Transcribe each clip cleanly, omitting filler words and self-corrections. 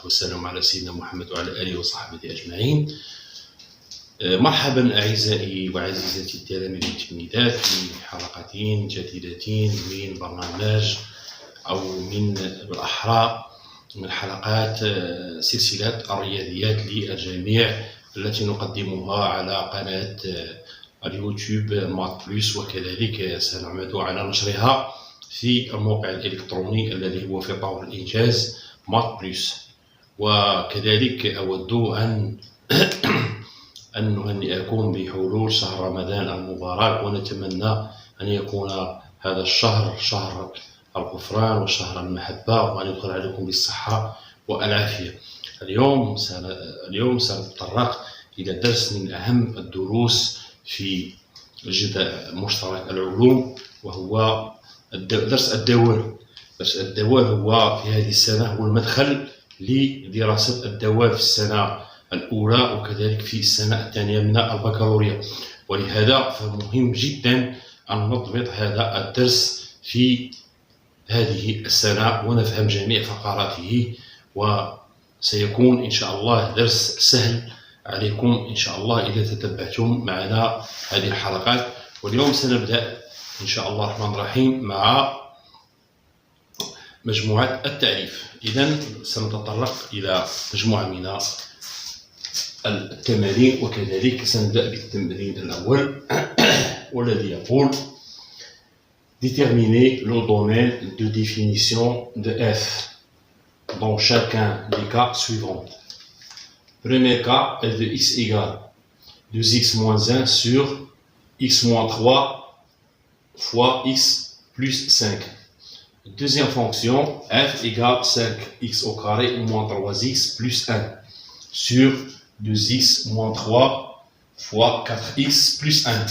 والسلام على سيدنا محمد وعلى آله وصحبه أجمعين. مرحبا أعزائي وعزيزاتي التلاميذ والتلميذات في حلقة جديدة من برنامج أو من بالأحرى من حلقات سلسلة الرياضيات للجميع التي نقدمها على قناة اليوتيوب مات بلس، وكذلك سنعمد على نشرها في الموقع الإلكتروني الذي هو في طور الإنجاز مات بلس. وكذلك أود أن نهنئكم بحلول شهر رمضان المبارك، ونتمنى أن يكون هذا الشهر شهر الغفران وشهر المحبة، وأن يدخل عليكم بالصحة والعافية. اليوم سنتطرق إلى درس من أهم الدروس في جدول مشترك العلوم، وهو درس الدوال. درس الدوال هو في هذه السنة هو المدخل لدراسة الدوال في السنة الأولى وكذلك في السنة الثانية من البكالوريا، ولهذا فمهم جدا أن نضبط هذا الدرس في هذه السنة ونفهم جميع فقراته، وسيكون إن شاء الله درس سهل عليكم إن شاء الله إذا تتبعتم معنا هذه الحلقات. واليوم سنبدأ إن شاء الله الرحمن الرحيم مع مجموعة التعريف. إذن سنتطرق إلى مجموعة من التمارين، وكذلك سنبدأ بالتمرين الأول والذي يقول Déterminer le domaine de définition de f dans chacun des cas suivants. Premier cas, f de x égale 2x moins 1 sur x moins 3 fois x plus 5. Deuxième fonction, f égale 5x au carré moins 3x plus 1 sur 2x moins 3 fois 4x plus 1.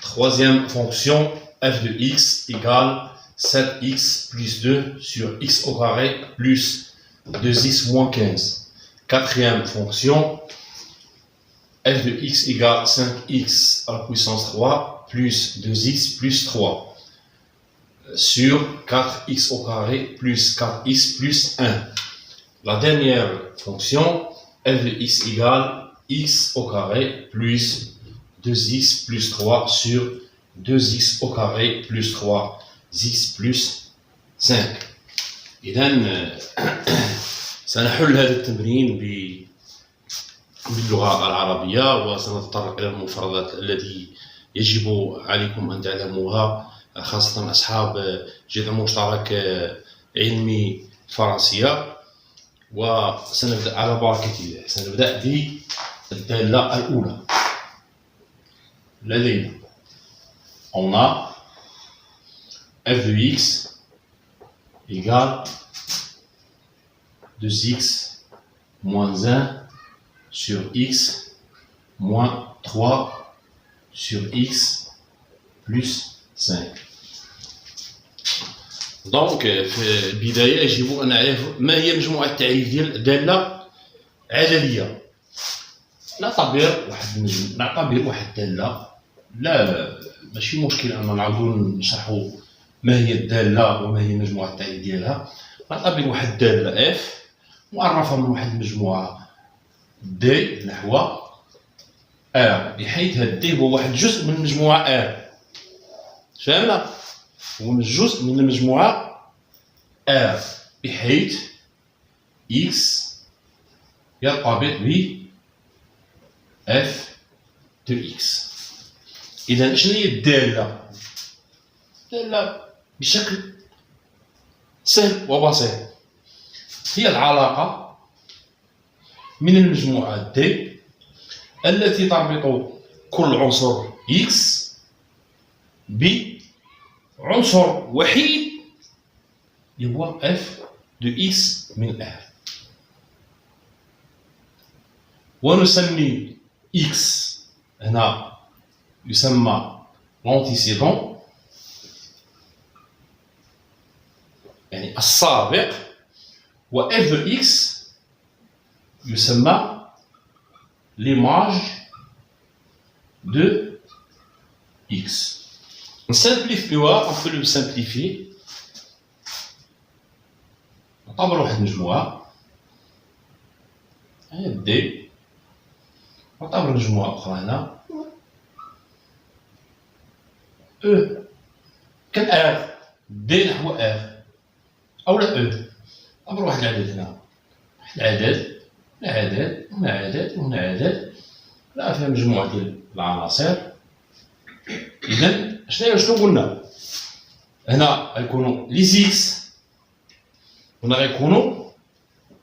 Troisième fonction, f de x égale 7x plus 2 sur x au carré plus 2x moins 15. Quatrième fonction, f de x égale 5x à la puissance 3 plus 2x plus 3 sur 4x au carré plus 4x plus 1. La dernière fonction, f de x égale x au carré plus 2x plus 3 sur 2x au carré plus 3x plus 5. إذن سنحل هذا التمرين باللغة العربية، وسنتطرق إلى المفردات التي يجب عليكم أن تعلموها، خاصة أصحاب جذر مشترك علمي فرنسية. وسنبدأ على بركة الله. سنبدأ بالدالة الأولى. لدينا on a f de x égale 2x moins 1 sur x moins 3 sur x plus 5. دونك في البداية يجب أن نعرف ما هي مجموعة التعريف ديال الدالة عددية. نعتبر واحد الدالة، لا ماشي مشكل أن نعاودو نشرحو ما هي الدالة وما هي مجموعة التعريف ديالها. نعتبر واحد الدالة f معرفة من واحد المجموعة d نحو r، بحيث هاد d هو واحد جزء من المجموعة r. فهمنا؟ هو جزء من المجموعة r، بحيث x يرتبط ب f de x. إذا شنو هي الدالة؟ الدالة بشكل سهل وبسيط هي العلاقة من المجموعة d التي تربط كل عنصر x بعنصر وحيد اللي هو f de x من r، ونسمي x هنا يسمى l'antécédent يعني السابق، و f de x يسمى l'image de x. نسامبليفيوها، on peut le simplifier. نعتبر واحد المجموعة دي نعتبر مجموعة أخرى هنا أو كان آر دي نحو آر أو لا أو نعتبر واحد العدد هنا واحد العدد هنا عدد هنا عدد وهنا عدد لا فيها مجموعة ديال العناصر. إذا شنو قلنا هنا غيكونوا لي زيكس هنا غيكونوا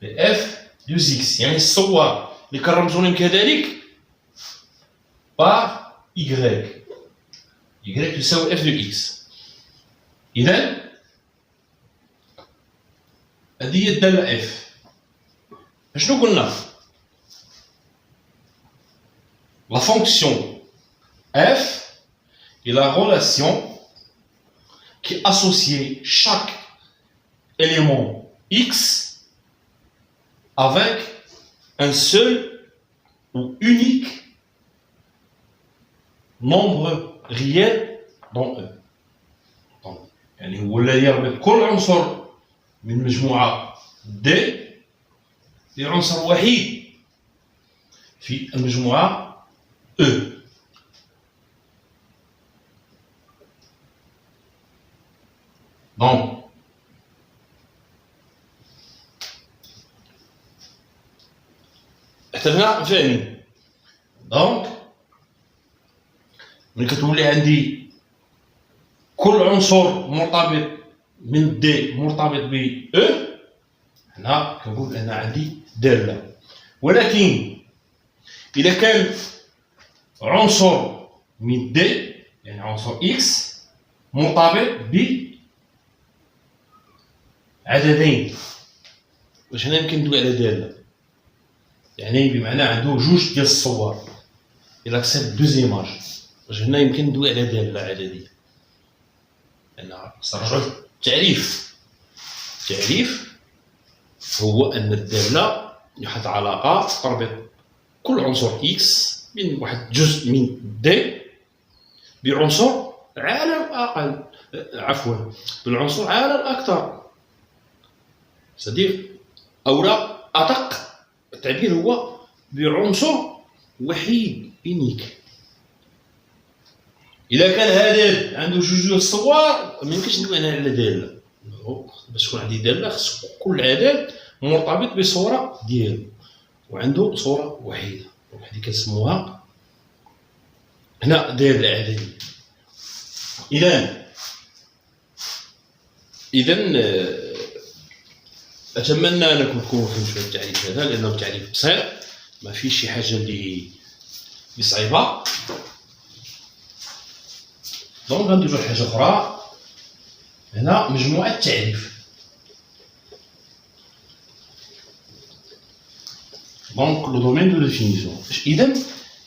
لي اف دو زيكس يعني الصور اللي كنرمزوا كذلك بار إيكغيك إيكغيك تساوي اف دو إكس. إذا هذه هي الدالة اف. شنو قلنا la fonction f est la relation qui associe chaque élément x avec un seul ou unique nombre réel dans E. يعني هو الذي يربط كل عنصر من مجموعة D لعنصر وحيد في المجموعة E. Donc, اعتبرنا فاهمين. دونك ملي كتولي عندي كل عنصر مرتبط من دي مرتبط ب او هنا كنقول انا عندي داله. ولكن اذا كان عنصر من دي يعني عنصر اكس مرتبط ب عددين واش هنا يمكن ندوي على داله يعني بمعنى عنده جوج ديال الصور الى كسب دو زيماج واش هنا يمكن ندوي على داله عدديه لان نرجعوا للتعريف. التعريف هو ان الداله واحد علاقه تربط كل عنصر اكس من واحد جزء من دي بعنصر على الاقل عفوا بالعنصر على الاكثر صديق او لا ادق التعبير هو بعنصر وحيد يونيك. اذا كان هذا عنده جوج الصور ما يمكنش ندوي انا على داله باش تكون عندي داله خص كل عدد مرتبط بصوره ديالو وعنده صوره وحيده هذه كنسموها هنا داله عدديه. اذا اتمنى انكم تكونوا فهمتوا التعريف هذا لانه تعريف بسيط ما فيش شي حاجه اللي صعيبه. دونك غندوزو لحاجه اخرى هنا مجموعه التعريف. دونك لو دومين دو ديفينيسيون. اذا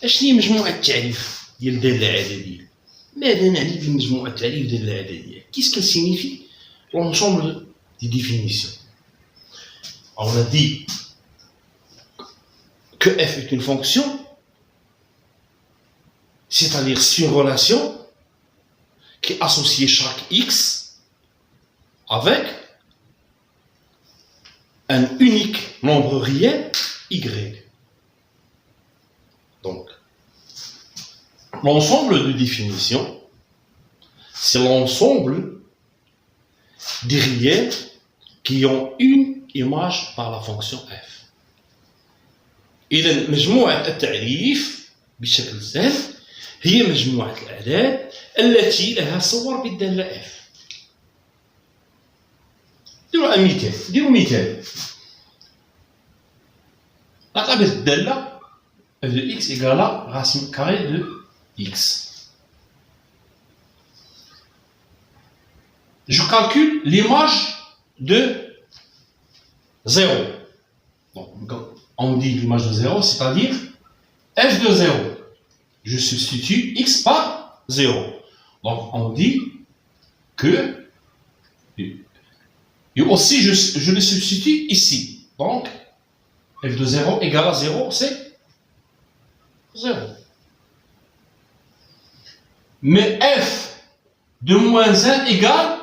اشنو هي مجموعه التعريف ديال داله عدديه؟ ماذا نعني بمجموعه التعريف ديال داله عدديه؟ كيس كان سينيفي l'ensemble des définitions. On a dit que f est une fonction, c'est-à-dire c'est une relation qui associe chaque x avec un unique nombre réel y. Donc, l'ensemble de définitions, c'est l'ensemble des réels qui ont une image par la fonction f. إذا مجموعة التعريف بشكل سهل هي مجموعة الأعداد التي لها صور بالدالة f. ديروا مثال نعتبر الدالة f de x égale à racine carrée de x. Je calcule l'image de 0. Donc, on dit l'image de 0, c'est-à-dire f de 0. Je substitue x par 0. Donc, on dit que, et aussi je le substitue ici. Donc, f de 0 égale à 0, c'est 0. Mais f de moins 1 égale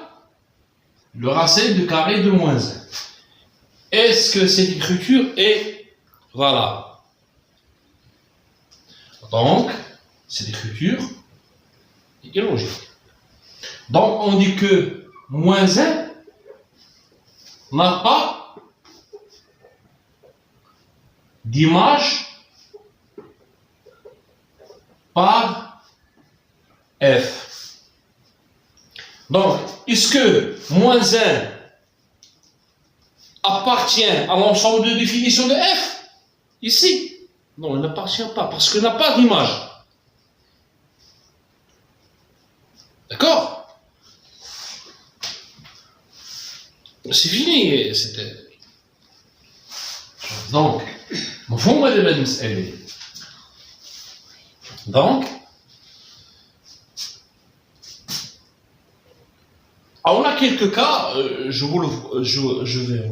le racine de carré de moins 1. Est-ce que cette écriture est Voilà. Donc, c'est l'écriture et logique. Donc, on dit que moins 1 n'a pas d'image par F. Donc, est-ce que moins 1 appartient à l'ensemble de définition de F? Ici, non, il n'appartient pas, parce qu'il n'a pas d'image. D'accord? C'est fini. Donc, مفهوم هذا المسألة. Donc, on a quelques cas, je vais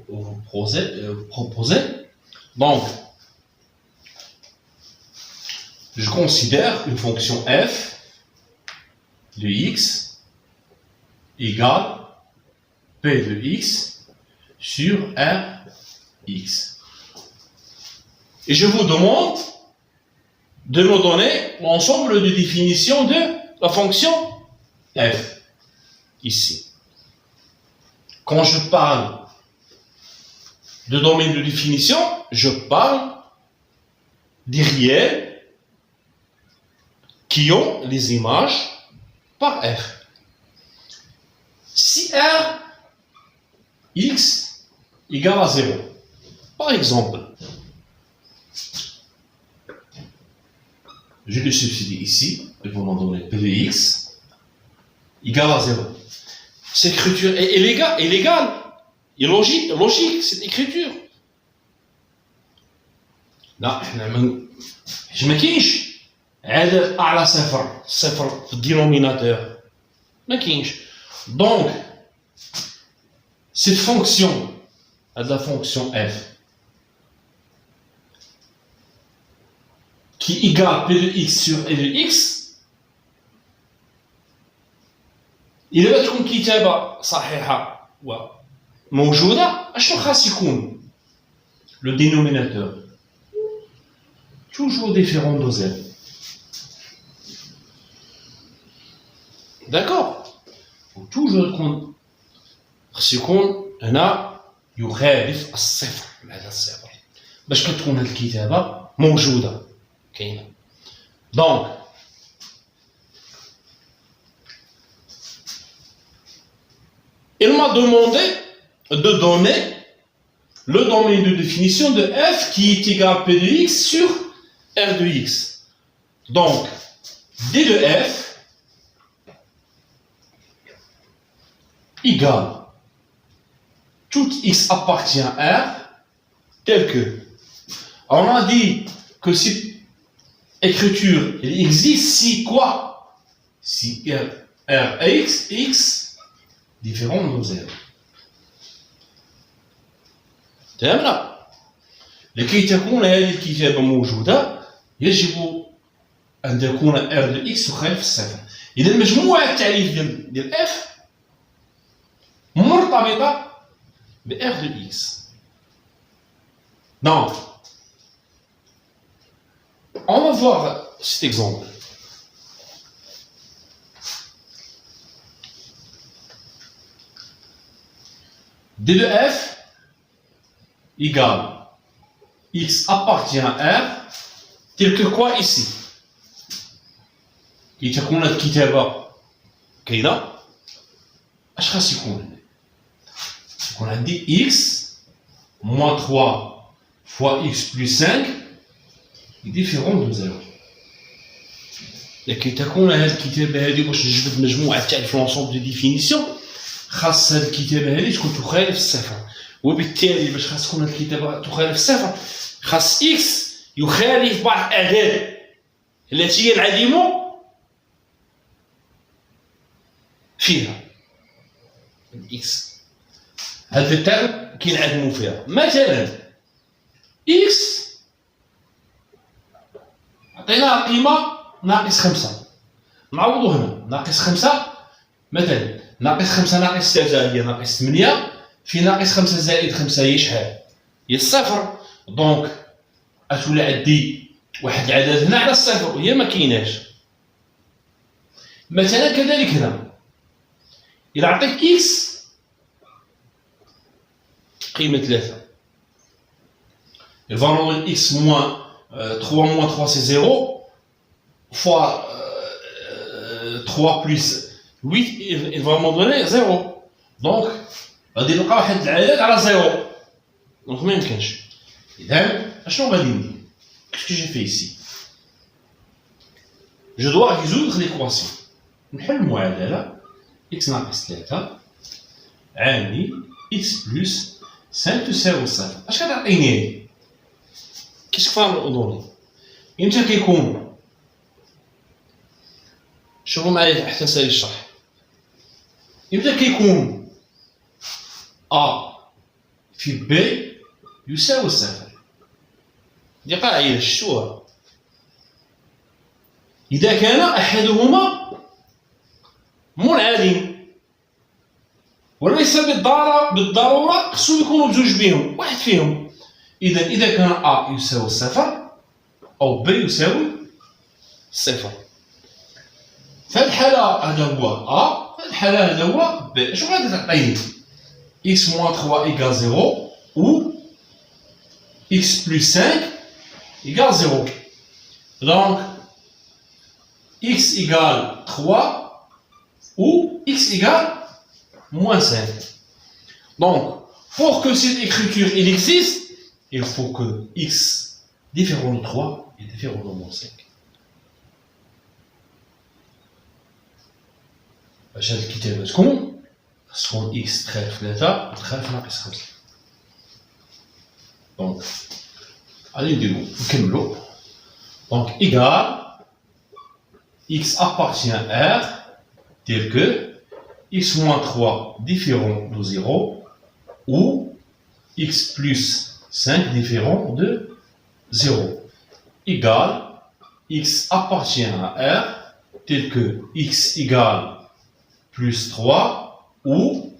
vous proposer. Donc, je considère une fonction f de x égale p de x sur r x. Et je vous demande de me donner l'ensemble de définitions de la fonction f. Ici. Quand je parle de domaine de définition, je parle des réels qui ont les images par f. Si r x égale à 0, par exemple, je le substitue ici, et vous m'en donnez p de x égale à 0. Cette écriture est légale, est logique, cette écriture. لا احنا ما كاينش عدد اعلى صفر في الدينوميناتور ما كاينش. Donc cette fonction la fonction f qui égale p de x sur e de x, إذا تكون كتابة صحيحة وموجودة أشنو خاص يكون le dénominateur toujours différent de z. D'accord? toujours يكون خاص يكون هنا يخالف الصفر مع الصفر باش كتكون هذه الكتابة موجودة كاينة. Donc il m'a demandé de donner le domaine de définition de f qui est égal à p de x sur r de x. Donc, d de f égale tout x appartient à r tel que. Alors on a dit que cette écriture elle existe si quoi? Si r x différent de 0. تمام؟ لكي تكون هذه الكتابة موجودة يجب أن تكون r de x تخالف الصفر. إذا مجموعة التعريف ديال f مرتبطة ب r de x. Donc, on va voir cet exemple. d de f égale x appartient à r tel que quoi ici. كي تكون الكتابة كاينة اش خاص يكون؟ يكون عندي x moins 3 fois x plus 5 est différent de 0. لكي تكون هذه الكتابة هذه باش نجبد مجموعة تعرف l'ensemble de définition خاص هذه الكتابة هذه تكون تخالف الصفر، وبالتالي باش خاص تكون هذه الكتابة تخالف الصفر خاص x يخالف بعض الأعداد التي ينعدم فيها x. هذا الترم كينعدموا فيها. مثلا x عطيناها قيمة ناقص 5 نعوضو هنا ناقص 5 مثلا ناقص 5 ناقص 3 هي ناقص 8 في ناقص 5 زائد 5 هي شحال؟ هي الصفر. دونك غتولي عندي واحد العدد هنا على الصفر وهي ما كايناش. مثلا كذلك هنا إلا عطيت إكس قيمة 3 الفالور ديال إكس موان 3 موان 3 سي 0 فوا 3 بلس 8 il va me donner 0 دونك غادي نلقى واحد العدد على 0 دونك ما يمكنش. إذا اشنو غادي ندير؟ كيفاش جي في إيسي؟ جو دوا ريزودغ ليكواسيون. نحل المعادلة إكس ناقص 3 عامل إكس بلس 5 تساوي 0. اش كتعطيني هادي؟ كيفاش كفاهم الأضوني؟ إمتى كيكون؟ شوفوا معايا حتى نسالي الشرح. إمتى كيكون أ في بي يساوي 0؟ دي قاعدة شفتوها. إذا كان أحدهما منعدم وليس بالضرورة خصهم يكونوا بجوج بهم واحد فيهم. إذا كان أ يساوي 0 أو ب يساوي 0. في الحالة هذا هو أ، في الحالة هذا هو ب. شنو غادي تعطيني؟ إكس موان 3 إيكال 0 أو إكس بلس 5 إيكال 0. دونك x égale 3 ou x égale moins 5. Donc, pour que cette écriture il existe, il faut que x différent de 3 est différent de moins 5. باش هاد الكتابة تكون x تخالف 3 تخالف ناقص 5. دونك غادي نديرو نكملو. دونك égal x appartient à R tel que x moins 3 différent de 0 ou x plus 5 différent de 0 égale x appartient à R tel que x égale plus 3 ou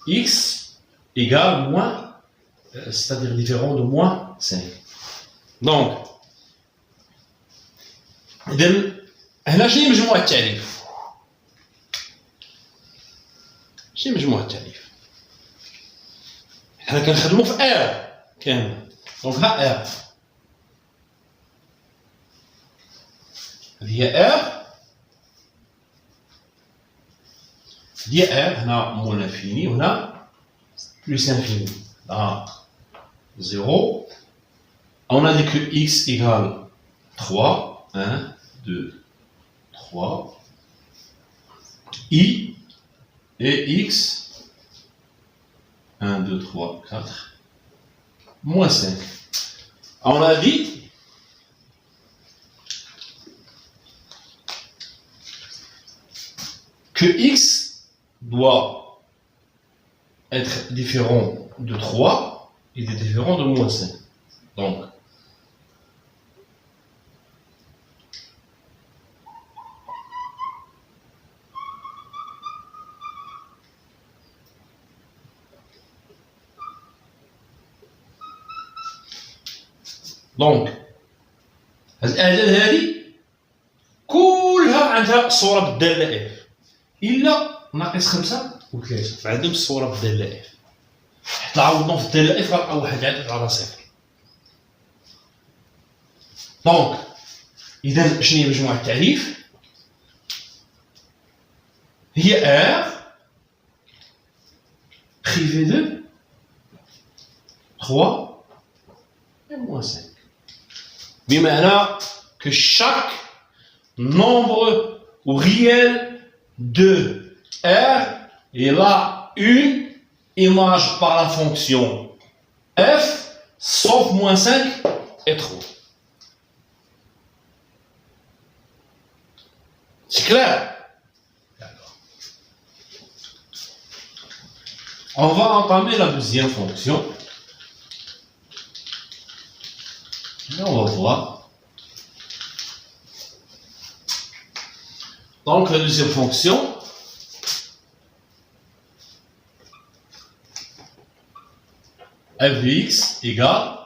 x égale moins, c'est-à-dire différent de moins 5. Donc, هنا شنو هي مجموعة التعريف؟ شنو هي مجموعة التعريف؟ حنا كنخدمو في ار كامل. دونك ها ار هذه هي ار، هي ار هنا مول انفيني وهنا بلس انفيني. ها 0 on a dit que x égale 3 1 2 3 i et x 1 2 3 4 moins 5. On a dit que x doit être différent de 3 et différent de moins 5. Donc الأعداد هذه كلها عندها صورة بالدالة اف إلا ناقص 5 و3 فعندهم الصورة بالدالة اف. حتى عوضنا في الدالة اف غنلقاو واحد العدد على 0. دونك إذا شنو هي مجموعة التعريف؟ هي R privé de 3 et moins 5. بمعنى que chaque nombre réel de R il a une image par la fonction f sauf moins 5 et 3. C'est clair? D'accord. On va entamer la deuxième fonction. Et on va voir. Donc la deuxième fonction, f de x égale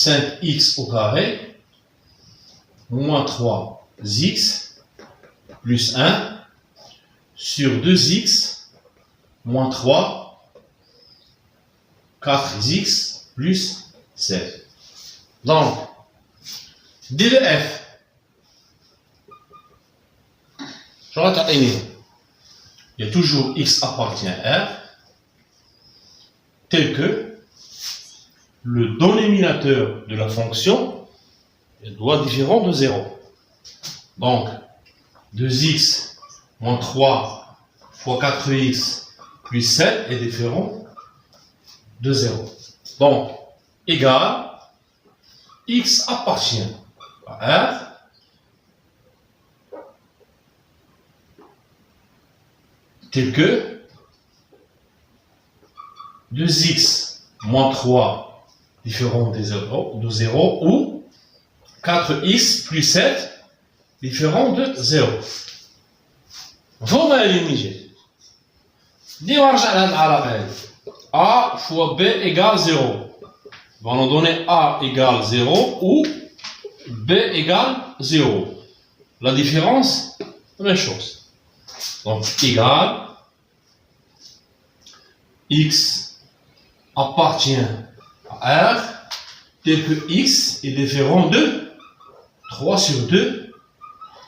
5x au carré moins 3x plus 1 sur 2x moins 3, 4x plus 7. Donc, D de F, j'aurais terminé. Il y a toujours x appartient à R, tel que le dénominateur de la fonction doit différent de 0. Donc, 2x moins 3 fois 4x plus 7 est différent de 0. Donc, égal, x appartient à R, tel que 2x moins 3 différent de 0 ou 4x plus 7 différent de 0. فوق اللي نيجي ديما نرجع لهاد العلاقه هذه a fois b égale 0. Va nous donner a égale 0 ou b égale 0. La différence, même chose. Donc égal x appartient à R tel que x est différent de 3 sur 2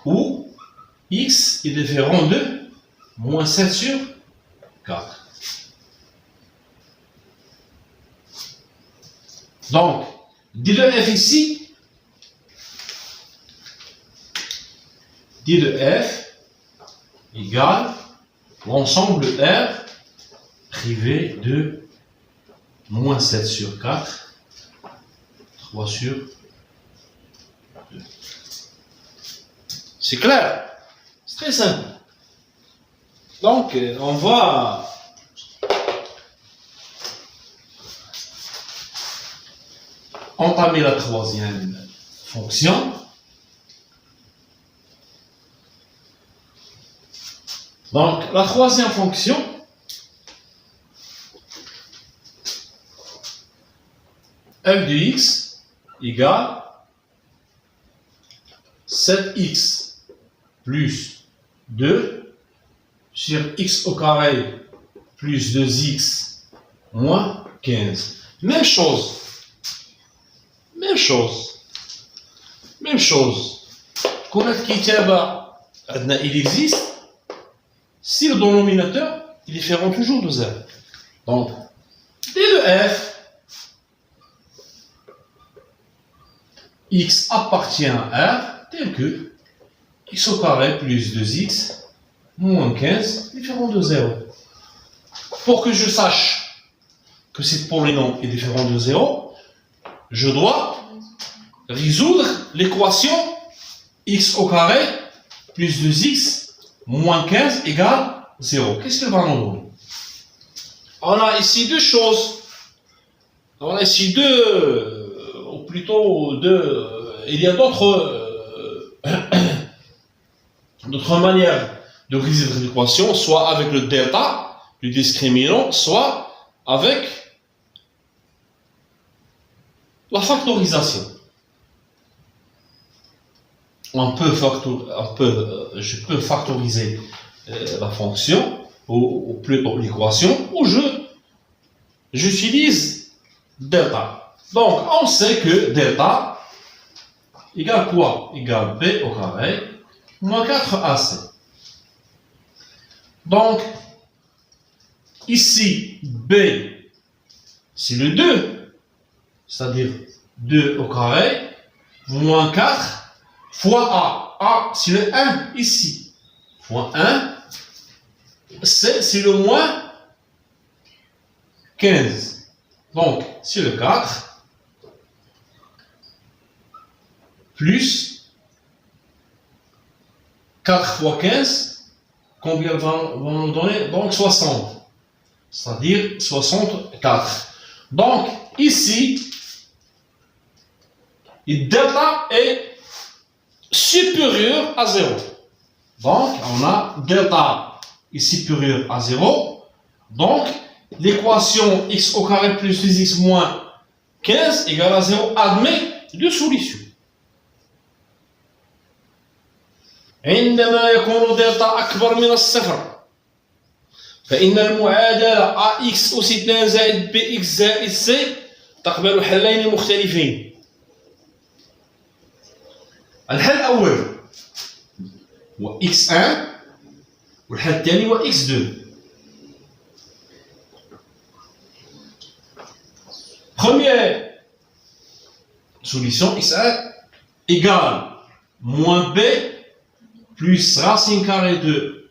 ou x est différent de moins 7 sur 4. Donc, d de f ici, d de f égale l'ensemble R privé de moins 7 sur 4, 3 sur 2. C'est clair? C'est très simple. Donc, on va entamer la troisième fonction. Donc, la troisième fonction f de x égale 7x plus 2 sur x au carré plus 2x moins 15. Même chose. Même chose. Même chose. Connaître kitaba, il existe si le dénominateur est différent toujours de 0. Donc, d de f, x appartient à R tel que x au carré plus 2x moins 15 différent de 0. Pour que je sache que ce polynôme est différent de 0, je dois résoudre l'équation x au carré plus 2x moins 15 égale 0. Qu'est-ce qu'elle va nous donner? On a ici deux choses. On a ici ou plutôt il y a d'autres manières de résoudre l'équation, soit avec le delta du discriminant, soit avec la factorisation. Je peux factoriser la fonction ou plutôt l'équation où j'utilise delta. Donc on sait que delta égale quoi? Égale b au carré moins 4ac. Donc ici b c'est le 2, c'est-à-dire 2 au carré moins 4 fois A. A, c'est le 1 ici. Fois 1. C, c'est le moins 15. Donc, c'est le 4. Plus 4 fois 15. Combien va nous donner? Donc, 60. C'est-à-dire 64. Donc, ici, delta est supérieur à 0. Donc, on a delta est supérieur à 0. Donc, l'équation x au carré plus 2x moins 15 égale à 0, admet deux solutions. عندما يكون دلتا أكبر من الصفر فإن المعادلة AX أس 2 زائد BX زائد C تقبل حلين مختلفين. الحل الأول هو X1 والحل الثاني هو X2. Première solution, X1 égale moins B plus racine carrée de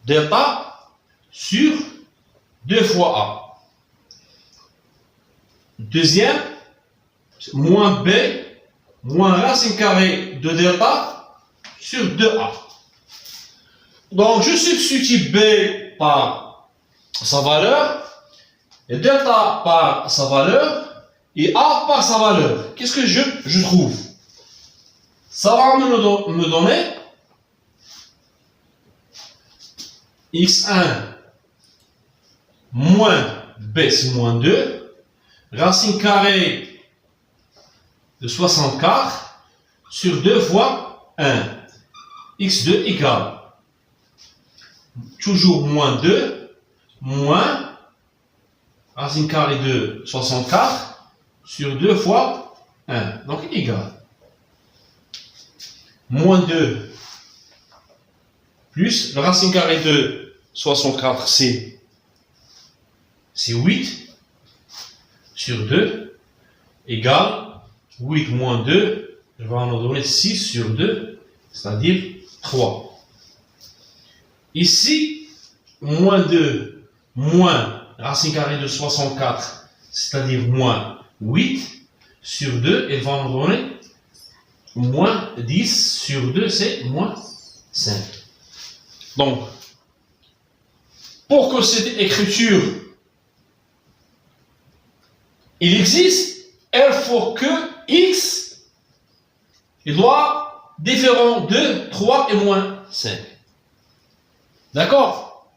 delta sur 2 fois A. Deuxième, moins B moins racine carrée de delta sur 2A. Donc je substitue B par sa valeur et delta par sa valeur et A par sa valeur. Qu'est-ce que je trouve? Ça va me donner X1 moins B, c'est moins 2, racine carrée de 64 sur 2 fois 1. X2 égale toujours moins 2, moins racine carrée de 64 sur 2 fois 1. Donc égal. Moins 2 plus le racine carrée de 64, c'est 8 sur 2 égale 8 moins 2, je vais en donner 6 sur 2, c'est-à-dire 3. Ici, moins 2 moins racine carrée de 64, c'est-à-dire moins 8 sur 2, et va me donner moins 10 sur 2, c'est moins 5. Donc, pour que cette écriture il existe, il faut que X il doit différent de 3 et moins 5. D'accord?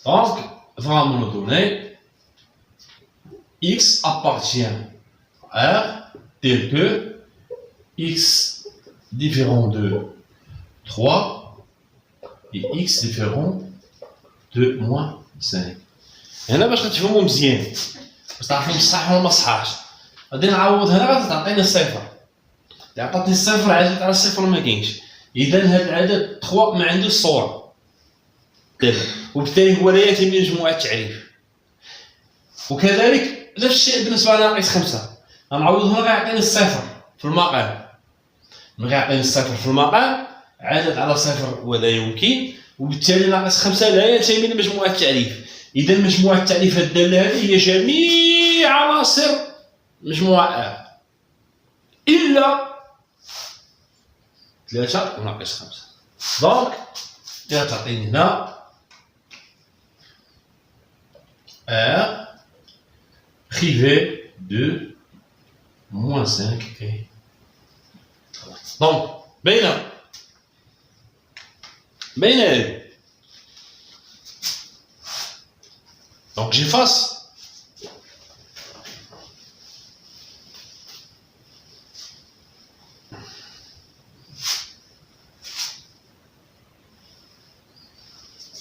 Donc, va me donner X appartient à R tel que X différent de 3 et X différent de moins 5. هنا باش تفهموا مزيان باش تعرفوا بصح ولا ما صحاش غادي نعوض هنا غادي تعطيني الصفر اللي عطاتني الصفر عادت على الصفر ما كاينش اذا هذا العدد 3 ما عندوش صوره وبالتالي هو لا يتم مجموعه التعريف. وكذلك نفس الشيء بالنسبه لناقص 5 غنعوض هنا غيعطيني الصفر في المقام ملي غيعطيني الصفر في المقام عدد على صفر ولا يمكن وبالتالي ناقص 5 لا ينتمي لمجموعه التعريف. إذا مجموعة التعريف الدالة هذه هي جميع عناصر مجموعة R إلا 3 وناقص 5. دونك تعطيني هنا R privé de moins 5 et donc باينة donc j'efface.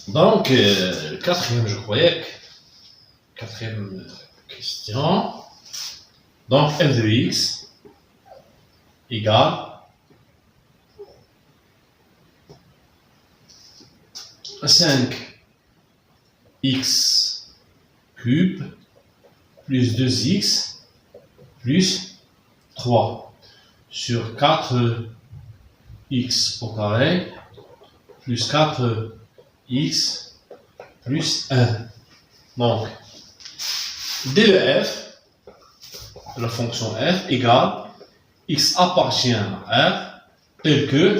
Donc, quatrième, je croyais. Quatrième question. Donc, f de x égale à 5x cube plus 2x plus 3 sur 4x au carré plus 4x plus 1. Donc, d de f, de la fonction f, égale x appartient à r tel que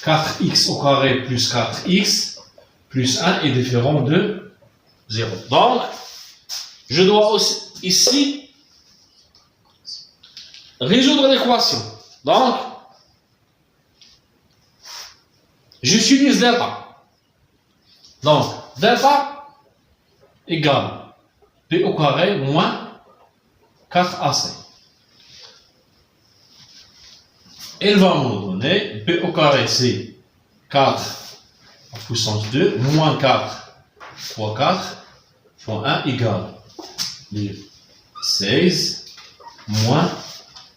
4x au carré plus 4x plus 1 est différent de 0. Donc, je dois aussi, ici résoudre l'équation. Donc, j'utilise delta. Donc, delta égale p au carré moins 4AC. Elle va me donner B au carré, c'est 4 à puissance 2 moins 4 fois 4 fois 1 égale 16 moins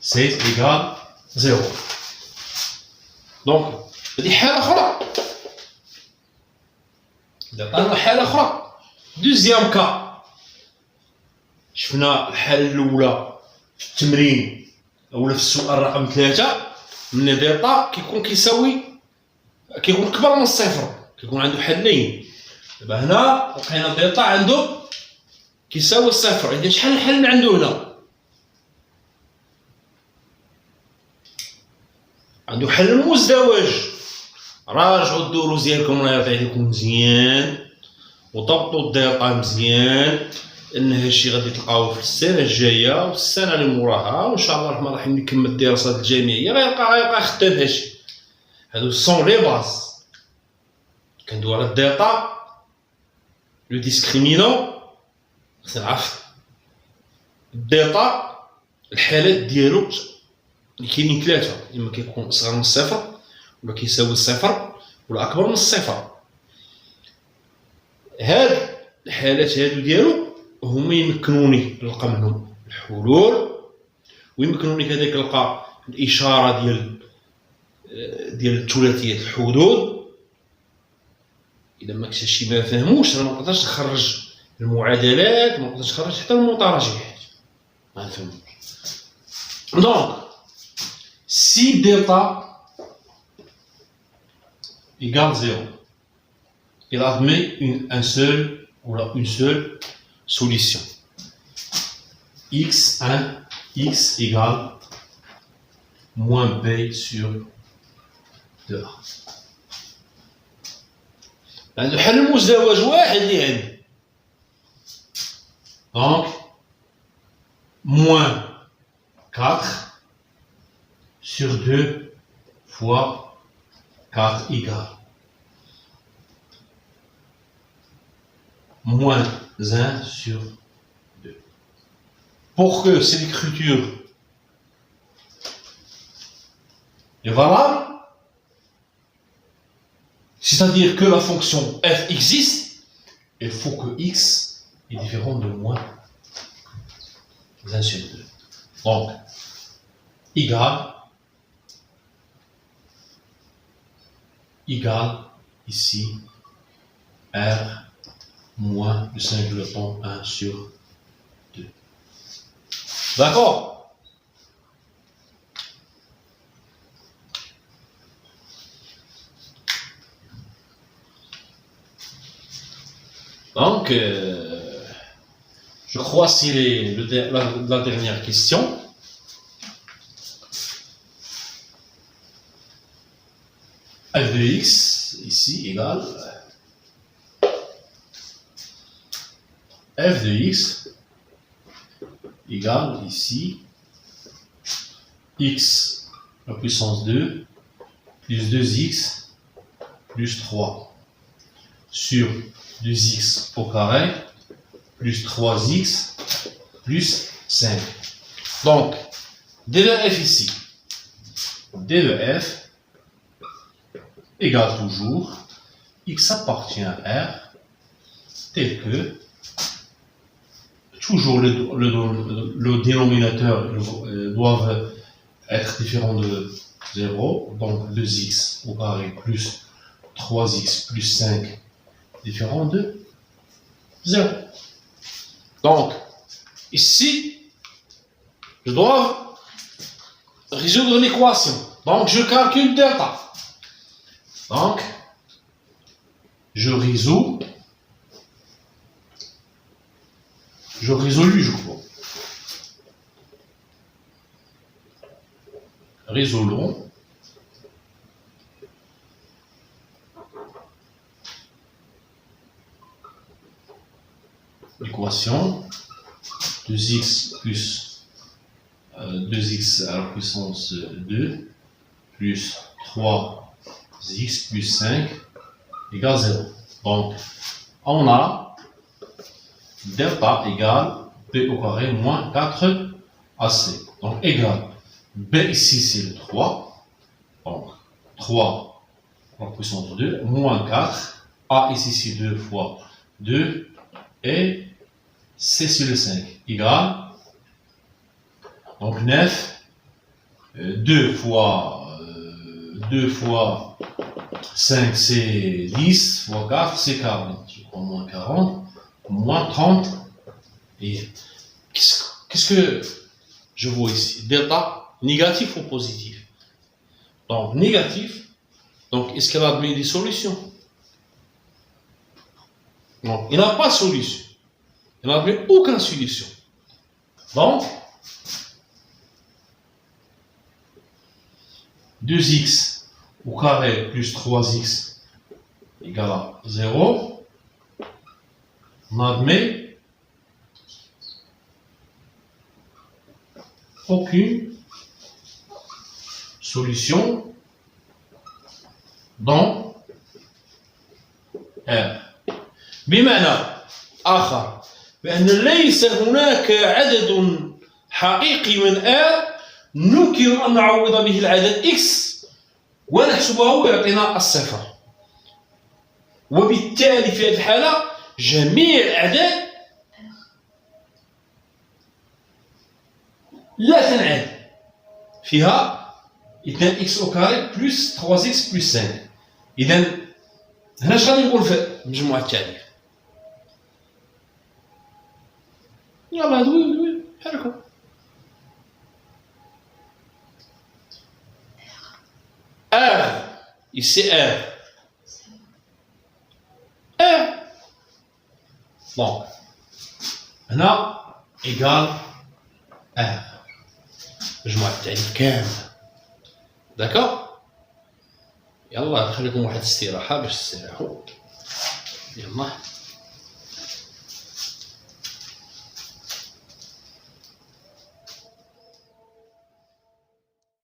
16 égale 0. Donc, هذه حالة أخرى. إذا عطانا حالة أخرى. دوزيام كا. شفنا الحالة الأولى في التمرين أو في السؤال رقم 3 من ديتا كيكون كبر من الصفر، كيكون عنده حلين. دابا هنا لقينا ديتا عنده كيساوي الصفر، إذا شحال الحل من عنده هنا؟ عنده حل المزدوج. راجعوا الدروس ديالكم الله يرضي عليكم مزيان وضبطوا الديتا مزيان، لأن هادشي غادي تلقاوه في السنة الجاية والسنة اللي موراها، وإن شاء الله الرحمن الرحيم نكمل الدراسات الجامعية غيبقى خدام هادشي. هادو سون لي باز. كندوي على الديتا، لو ديسكريمينون، خصنا نعرف الديتا الحالات ديالو اللي كاينين ثلاثة، إما كيكون أصغر من الصفر ولا كيساوي الصفر ولا أكبر من الصفر. هاد الحالات هادو ديالو هما يمكنوني نلقى منهم الحلول، ويمكنوني كذلك نلقى الإشارة ديال ثلاثية الحدود. إذا ما كنتش شي ما فهموش أنا ما نقدرش نخرج المعادلات، ما نقدرش نخرج حتى المتراجعات، ما نفهموش. دونك si delta égale 0, il admet une seule solution. x1, x égale moins b sur 2a. عنده حل مزدوج واحد اللي عندي. Donc moins 4 sur 2 fois 4 égale moins 1 sur 2. Pour que cette écriture est valable, c'est-à-dire que la fonction f existe, il faut que x est différent de moins 1 sur 2. Donc, égale ici r moins le singleton 1 sur 2. D'accord? Donc, je crois que c'est la dernière question. F de x ici égale f de x égale ici x la puissance 2 plus 2x plus 3 sur 2x au carré plus 3x plus 5. Donc, d de f ici, d de f égale toujours x appartient à r tel que toujours le dénominateur doivent être différent de 0, donc 2x au carré plus 3x plus 5 différent de 0. Donc, ici, je dois résoudre l'équation. Donc, je calcule delta. Donc, je résous lui, je crois. Résolons. L'équation 2x plus 2x à la puissance 2 plus 3x plus 5 égale 0. Donc, on a delta égale p au carré moins 4 à C. Donc égal. B ici c'est le 3. Donc 3 en puissance 2 moins 4. A ici c'est 2 fois 2. Et C sur le 5 égal. Donc 9. 2 fois 5 c'est 10 fois 4 c'est 40. Je prends moins 40. Moins 30. Et qu'est-ce que je vois ici? Delta négatif ou positif? Donc négatif. Donc est-ce qu'elle admet des solutions? Non, il n'a pas de solution. Il n'admet aucune solution. Donc 2x au carré plus 3x égale à 0. On admet aucune solution dans R. بمعنى آخر بأن ليس هناك عدد حقيقي من R نمكن أن نعوض به العدد x ونحسبه ويعطينا الصفر. وبالتالي في هذه الحالة جميع الأعداد لا تنعدم فيها 2x au carré plus 3x plus 5. إذا هنا اش غادي نقول في المجموعة التالية؟ يلا دوي حركوا. R ici R. R. Donc هنا égal R. مجموعة التعريف كاملة. داكور؟ يلا نخليكم واحد الاستراحة باش تستريحوا. يلا.